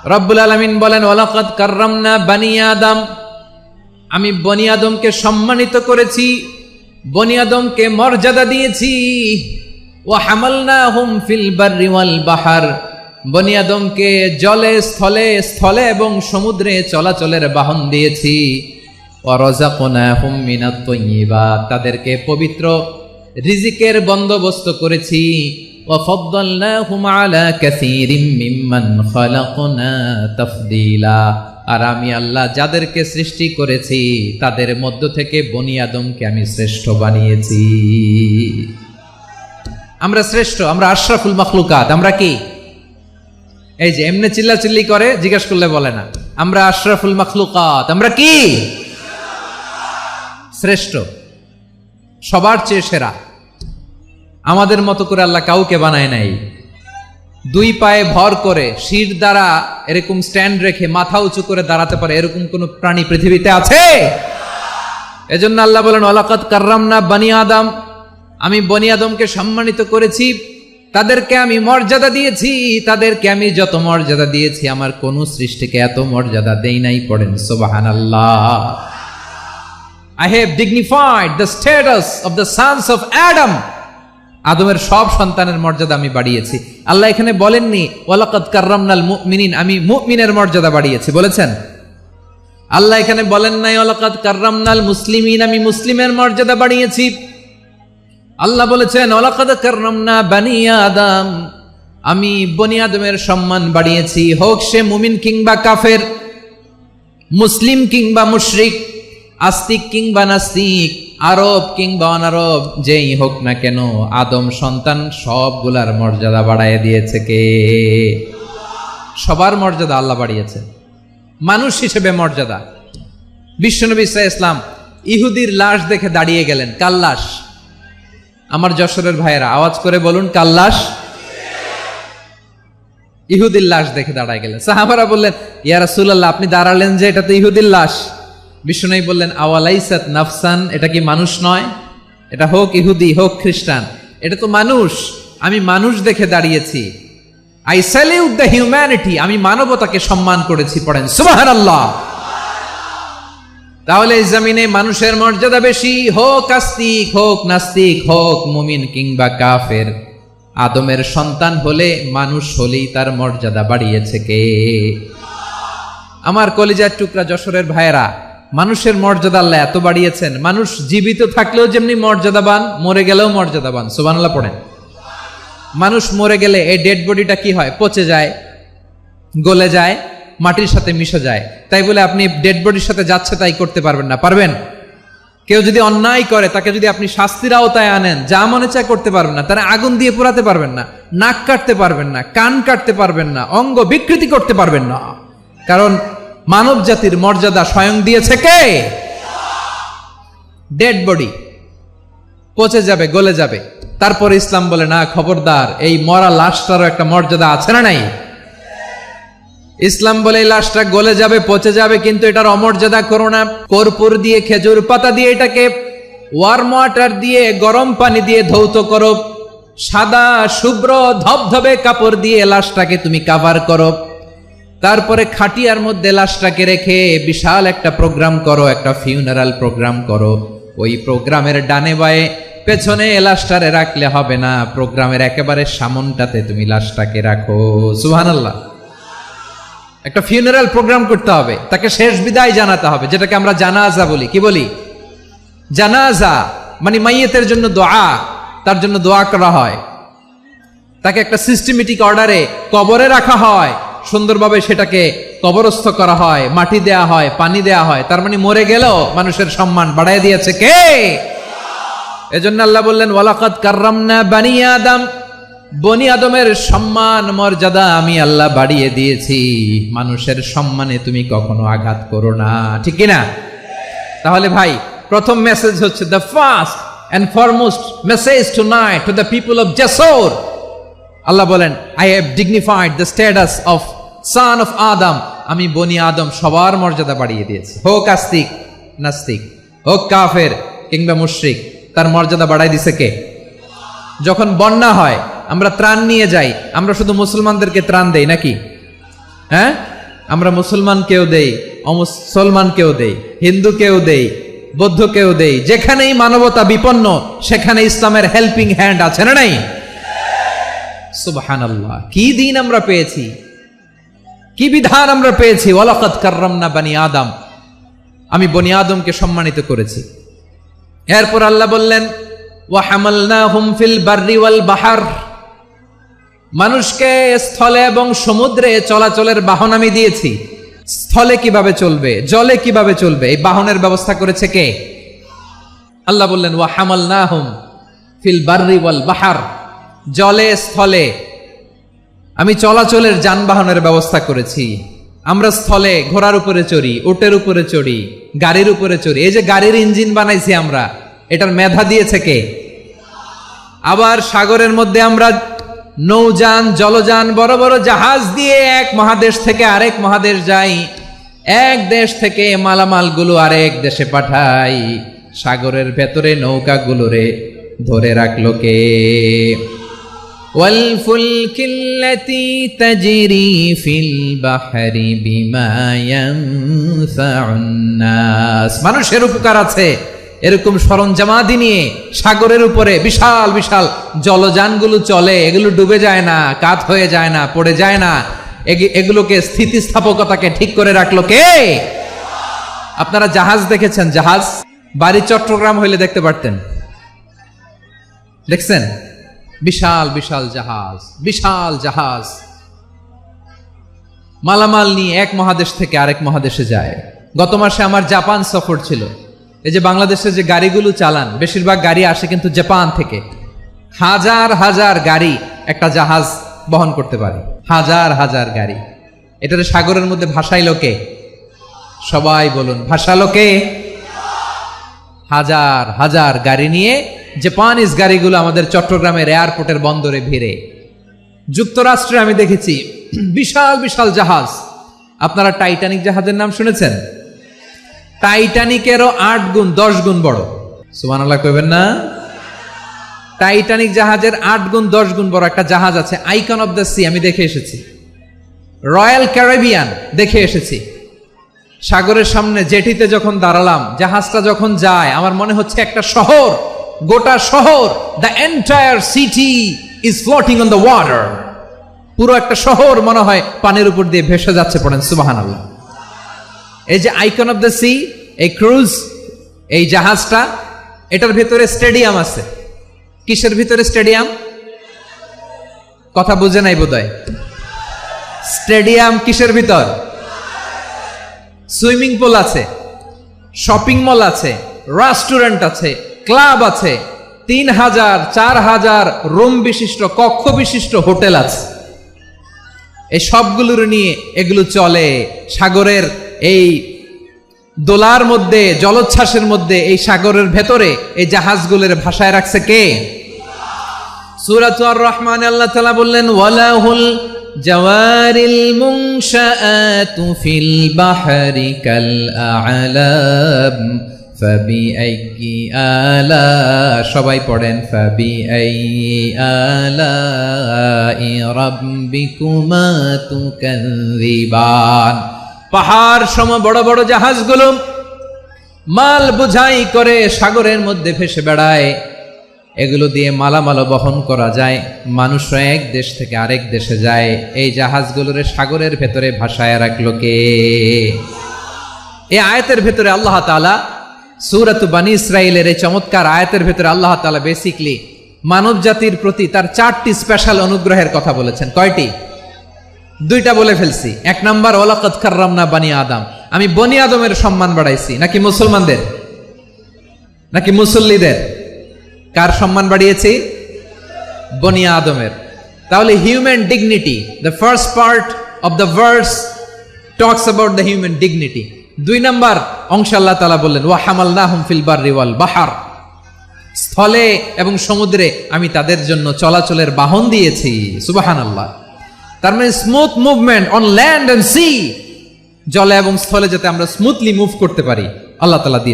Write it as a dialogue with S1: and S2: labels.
S1: রব্বুল আলামিন বলেন ওয়ালাকাদ কাররামনা বানি আদম, আমি বনি আদমকে সম্মানিত করেছি, বনি আদমকে মর্যাদা দিয়েছি। ওয়া হামালনাহুম ফিল বাররি ওয়াল বাহর, বনি আদমকে জলে স্থলে এবং সমুদ্রে চলাচলের বাহন দিয়েছি। ওয়া রাযাকনাহুম মিনাত তাইয়্যিবাত, তাদেরকে পবিত্র রিজিকের বন্দোবস্ত করেছি। ওয়া ফাদ্দালনাহুম আলা কাসীরিম মিম্মান খালাকনা তাফদীলা, আর আমি আল্লাহ যাদেরকে সৃষ্টি করেছি তাদের মধ্য থেকে বনি আদমকে আমি শ্রেষ্ঠ বানিয়েছি। আমরা শ্রেষ্ঠ, আমরা আশরাফুল মাখলুকাত। আমরা কি এই যে এমনি চিল্লাচিল্লি করে জিজ্ঞেস করলে বলে না, আমরা আশরাফুল মাখলুকাত। আমরা কি শ্রেষ্ঠ, সবার চেয়ে সেরা। আমাদের মতো করে আল্লাহ কাউকে বানায় নাই। দুই পায়ে ভর করে শির দ্বারা এরকম স্ট্যান্ড রেখে মাথা উঁচু করে দাঁড়াতে পারে এরকম কোন প্রাণী পৃথিবীতে আছে? এজন্য আল্লাহ বলেন ওয়ালাকাদ কাররামনা বানি আদম, আমি বনি আদমকে সম্মানিত করেছি, তাদেরকে আমি মর্যাদা দিয়েছি। তাদেরকে আমি যত মর্যাদা দিয়েছি আমার কোন সৃষ্টিকে এত মর্যাদা দেই নাই। পড়েন সুবহানাল্লাহ। I have dignified the status of the sons of Adam, আদমের সব সন্তানের মর্যাদা আমি বাড়িয়েছি। আল্লাহ এখানে বলেননি ওয়ালাকাদ কাররামনাল মুমিনিন, আমি মুমিনের মর্যাদা বাড়িয়েছি, বলেছেন? আল্লাহ এখানে বলেন নাই ওয়ালাকাদ কাররামনাল মুসলিমিন, আমি মুসলিমের মর্যাদা বাড়িয়েছি। আল্লাহ বলেছেন ওয়ালাকাদ কাররামনা বানি আদম, আমি বনি আদমের সম্মান বাড়িয়েছি। হোক সে মুমিন কিংবা কাফের, মুসলিম কিংবা মুশরিক, আস্তিক কিংবা নাস্তিক, আরব কিংবা অনারব, যেই হোক না কেন আদম সন্তান সবগুলার মর্যাদা বাড়ায় দিয়েছে কে? সবার মর্যাদা আল্লাহ বাড়িয়েছে। মানুষ হিসেবে মর্যাদা। বিশ্বনবী সাল্লাল্লাহু আলাইহি ওয়াসাল্লাম ইহুদির লাশ দেখে দাঁড়িয়ে গেলেন। কার লাশ? আমার যশোরের ভাইয়েরা আওয়াজ করে বলুন, কার লাশ? ইহুদির লাশ দেখে দাঁড়ায় গেলেন। সাহাবারা বললেন ইয়া রাসূলুল্লাহ, আপনি দাঁড়ালেন যে, এটা তো ইহুদির লাশ। বিশ্বনবী বললেন আওয়ালাইসাত নাফসান, এটা কি মানুষ নয়? এটা হোক ইহুদি হোক খ্রিস্টান, এটা তো মানুষ। আমি মানুষ দেখে দাঁড়িয়েছি। আই স্যালিউট দ্য হিউম্যানিটি, আমি মানবতাকে সম্মান করেছি। পড়েন সুবহানাল্লাহ। তাহলে এই জমিনে মানুষের মর্যাদা বেশি, হোক আস্তিক হোক নাস্তিক, হোক মুমিন কিংবা কাফের। আদমের সন্তান হলে, মানুষ হলেই তার মর্যাদা বাড়িয়েছে কে? আমার কলিজার টুকরা যশোরের ভাইয়েরা, মানুষের মর্যাদা আল্লাহ এত বাড়িয়েছেন, মানুষ জীবিত থাকলেও যেমনি মর্যাদাবান, মরে গেলেও মর্যাদাবান। সুবহানাল্লাহ পড়েন। মানুষ মরে গেলে এই ডেড বডিটা কি হয়? পচে যায়, গলে যায়, মাটির সাথে মিশে যায়। তাই বলে আপনি ডেড বডির সাথে যাচ্ছে তাই করতে পারবেন না। পারবেন? কেউ যদি অন্যায় করে তাকে যদি আপনি শাস্তির আওতায় আনেন, যা মনে চায় করতে পারবেন না। তারা আগুন দিয়ে পোড়াতে পারবেন না, নাক কাটতে পারবেন না, কান কাটতে পারবেন না, অঙ্গ বিকৃতি করতে পারবেন না। কারণ মানব জাতির মর্যাদা স্বয়ং দিয়েছে কে? ডেড বডি পচে যাবে, গলে যাবে। তারপরে ইসলাম বলে না, খবরদার, এই মরা লাশটারও একটা মর্যাদা আছে না নাই? ইসলাম বলে এই লাশটা গলে যাবে, পচে যাবে, কিন্তু এটার অমর্যাদা করো না। কর্পূর দিয়ে, খেজুর পাতা দিয়ে এটাকে ওয়ার্ম ওয়াটার দিয়ে, গরম পানি দিয়ে ধৌত করো। সাদা শুভ্র ধবধবে কাপড় দিয়ে লাশটাকে তুমি কাভার করো। তারপরে খাটিয়ার মধ্যে লাশটাকে রেখে বিশাল একটা প্রোগ্রাম করো, একটা ফিউনারাল প্রোগ্রাম করো। ওই প্রোগ্রামের ডানে বায়ে পেছনে লাশটারে রাখলে হবে না, প্রোগ্রামের একেবারে সামনটাতে তুমি লাশটাকে রাখো। সুবহানাল্লাহ। একটা ফিউনারাল প্রোগ্রাম করতে হবে, তাকে শেষ বিদায় জানাতে হবে, যেটাকে আমরা জানাজা বলি। কি বলি? জানাজা মানে মাইয়েতের জন্য দোয়া, তার জন্য দোয়া করা হয়। তাকে একটা সিস্টেমেটিক অর্ডারে কবরে রাখা হয়, সুন্দরভাবে সেটাকে কবরস্থ করা হয়, মাটি দেয়া হয়, পানি দেয়া হয়। তার মানে মরে গেলেও মানুষের সম্মান বাড়ায় দিয়েছে কে? এজন্য আল্লাহ বললেন ওয়ালাকাদ কাররামনা বানি আদম, বনি আদমের সম্মান মর্যাদা আমি আল্লাহ বাড়িয়ে দিয়েছি। মানুষের সম্মানে তুমি কখনো আঘাত করো না, ঠিক কিনা? তাহলে ভাই, প্রথম মেসেজ হচ্ছে, the first and foremost message tonight to the people of Jessore. Allah বলেন I have dignified the status of son of Adam, আমি বনি আদম সবার মর্যাদা বাড়িয়ে দিয়েছি। হোক আস্তিক নাস্তিক, হোক কাফের কিংবা মুশরিক, তার মর্যাদা বাড়াই দিছে কে? যখন বন্যা হয় আমরা ত্রাণ নিয়ে যাই, আমরা শুধু মুসলমানদেরকে ত্রাণ দেই নাকি? হ্যাঁ, আমরা মুসলমানকেও দেই, অমুসলমানকেও দেই, হিন্দুকেও দেই, বৌদ্ধকেও দেই। যেখানেই মানবতা বিপন্ন সেখানে ইসলামের হেল্পিং হ্যান্ড আছে না নাই? সুবহানাল্লাহ, কি দিন আমরা পেয়েছি, কি বিধান আমরা পেয়েছি। ওয়ালাকাদ কাররামনা বানি আদম, আমি বনি আদমকে সম্মানিত করেছি। এরপর আল্লাহ বললেন ওয়া হামালনাহুম ফিল বাররি ওয়াল বাহর, মানুষকে স্থলে এবং সমুদ্রে চলাচলের বাহন আমি দিয়েছি। স্থলে কিভাবে চলবে, জলে কিভাবে চলবে, এই বাহনের ব্যবস্থা করেছে কে? আল্লাহ বললেন ওয়া হামালনাহুম ফিল বাররি ওয়াল বাহর, জলে স্থলে আমি চলাচলের যানবাহনের ব্যবস্থা করেছি। আমরা স্থলে ঘোড়ার উপরে চড়ি, উটের উপরে চড়ি, গাড়ির উপরে চড়ি। এই যে গাড়ির ইঞ্জিন বানাইছি আমরা, এটার মেধা দিয়েছে কে? আবার সাগরের মধ্যে আমরা নৌযান, জলযান, বড় বড় জাহাজ দিয়ে এক মহাদেশ থেকে আরেক মহাদেশ যাই, এক দেশ থেকে মালামালগুলো আরেক দেশে পাঠাই। সাগরের ভেতরে নৌকাগুলোরে ধরে রাখলো কে? والفلك التي تجري في البحر بما ينفع الناس, মানুষের উপকার আছে এরকম সরঞ্জামাদি নিয়ে সাগরের উপরে বিশাল বিশাল জলযানগুলো চলে। এগুলো ডুবে যায় না, কাত হয়ে যায় না, পড়ে যায় না। এগুলোকে স্থিতিস্থাপকতাকে ঠিক করে রাখলো কে? আপনারা জাহাজ দেখেছেন? জাহাজ বাড়ি চট্টগ্রাম হইলে দেখতে পারতেন, দেখছেন? বিশাল বিশাল জাহাজ, বিশাল জাহাজ মালামাল নিয়ে এক মহাদেশ থেকে আরেক মহাদেশে যায়। গত মাসে আমার জাপান সফর ছিল। এই যে বাংলাদেশে যে গাড়িগুলো চালান, বেশিরভাগ গাড়ি আসে কিন্তু জাপান থেকে। হাজার হাজার গাড়ি একটা জাহাজ বহন করতে পারে, হাজার হাজার গাড়ি। এটারে সাগরের মধ্যে ভাসাইলো কে? সবাই বলুন, ভাসালো কে? হাজার হাজার গাড়ি নিয়ে জাপানিজ গাড়িগুলো আমাদের চট্টগ্রামের এয়ারপোর্টের বন্দরে ভিড়ে। যুক্তরাষ্ট্রে আমি দেখেছি বিশাল বিশাল জাহাজ। আপনারা টাইটানিক জাহাজের নাম শুনেছেন? টাইটানিকেরও 8 গুণ 10 গুণ বড়। সুবহানাল্লাহ কইবেন না? টাইটানিক জাহাজের 8 গুণ 10 গুণ বড় একটা জাহাজ আছে, আইকন অফ দ্য সি। আমি দেখে এসেছি। রয়্যাল ক্যারিবিয়ান দেখে এসেছি। সাগরের সামনে জেটিতে যখন দাঁড়ালাম, জাহাজটা যখন যায়, আমার মনে হচ্ছে একটা শহর, গোটা শহর, the entire city is floating on the water. পুরো একটা শহর মনে হয় পানির উপর দিয়ে ভেসে যাচ্ছে। পড়েন সুবহানাল্লাহ। এই যে আইকন অফ দ্য সি, এই ক্রুজ, এই জাহাজটা, এটার ভিতরে স্টেডিয়াম আছে। কিসের ভিতরে স্টেডিয়াম? কথা বুঝে নাই বোধহয়। স্টেডিয়াম কিসের ভিতর? সুইমিং পুল আছে, শপিং মল আছে, রেস্টুরেন্ট আছে, ক্লাব আছে, 3000 4000 রুম বিশিষ্ট, কক্ষ বিশিষ্ট হোটেল আছে। এই সবগুলোর নিয়ে এগুলো চলে সাগরের এই দোলার মধ্যে, জলোচ্ছ্বাসের মধ্যে। এই সাগরের ভেতরে এই জাহাজগুলোর ভাষায় রাখছে কে? সূরা আর রহমানে আল্লাহ তাআলা বললেন ওয়ালাহুল জাওয়ারিল মুনশাআতু ফিল বাহরি কাল আ'লাম ফাবিআইয়ি আলা, সবাই পড়েন ফাবিআইয়ি আলাই রাব্বিকুমা তুকাযিবান। পাহাড় সম বড় বড় জাহাজগুলো মাল বোঝাই করে সাগরের মধ্যে ভেসে বেড়ায়। এগুলো দিয়ে মালামাল বহন করা যায়, মানুষরা এক দেশ থেকে আরেক দেশে যায়। এই জাহাজগুলোর সাগরের ভেতরে ভাসায় রাখলো কে? এই আয়াতের ভেতরে আল্লাহ তাআলা সূরাত বানী ইসরাঈলের এই চমৎকার আয়াতের ভেতরে আল্লাহ তাআলা বেসিক্যালি মানব জাতির প্রতি তার 4টি স্পেশাল অনুগ্রহের কথা বলেছেন। কয়টি? 2টা বলে ফেলছি। 1 নাম্বার ওয়ালাকাদ কাররামনা বানি আদম, আমি বনি আদমের সম্মান বাড়াইছি। নাকি মুসলমানদের? নাকি মুসল্লিদের? কার সম্মান বাড়িয়েছি? বনি আদমের। তাহলে human dignity, the first part of the verse talks about the human dignity. 2 number অংশ আল্লাহ তাআলা বললেন ওয়া হামালনাহুম ফিল বাররি ওয়াল বাহর, স্থলে এবং সমুদ্রে আমি তাদের জন্য চলাচলের বাহন দিয়েছি। সুবহানাল্লাহ। তার মানে smooth movement on land and sea, জলে এবং স্থলে যাতে আমরা স্মুথলি মুভ করতে পারি আল্লাহ তাআলা দিয়ে